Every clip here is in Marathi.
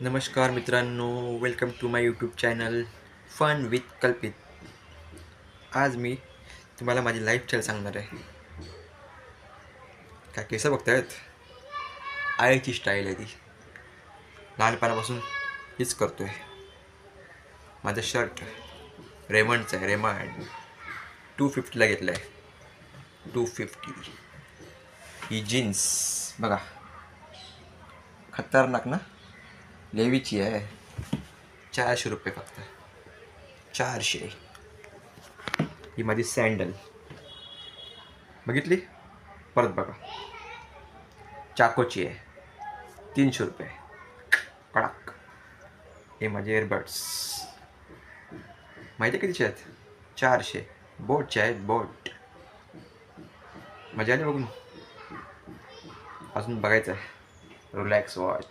नमस्कार मित्रांनो, welcome to my YouTube channel fun with Kalpit. आज मी तुम्हाला माझी लाईफस्टाईल सांगणार आहे. काय केस बघतायत? आईची स्टाईल आहे ती. लहानपणापासून हीच करतोय. माझं शर्ट रेमंडचं आहे. रेमंड 250ला घेतलं आहे. 250. ही जीन्स बघा, खतरनाक ना. लेवीची आहे. 400 रुपये फक्त. 400. ही माझी सँडल बघितली. परत बघा, चाकोची आहे. 300 रुपये कडक. हे माझे एअरबड्स माहिती आहे कितीचे आहेत? 400. बोटचे आहेत. बोट मजा आली बघून. अजून बघायचं आहे. रोलॅक्स वॉच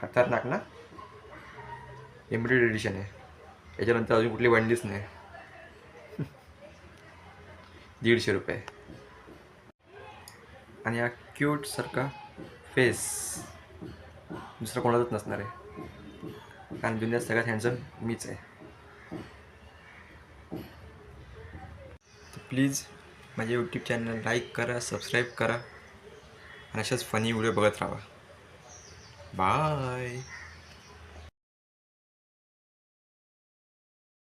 खतरनाक ना. लिमिटेड एडिशन आहे. याच्यानंतर अजून कुठली बनलीच नाही. 150 रुपये. आणि हा क्यूट सारखा फेस दुसरा कोणाचाच नसणार आहे, कारण दुनियात सगळ्यात हँडसम मीच आहे. तर प्लीज माझे यूट्यूब चॅनल लाईक करा, सबस्क्राईब करा आणि अशाच फनी व्हिडिओ बघत राहा. बाय.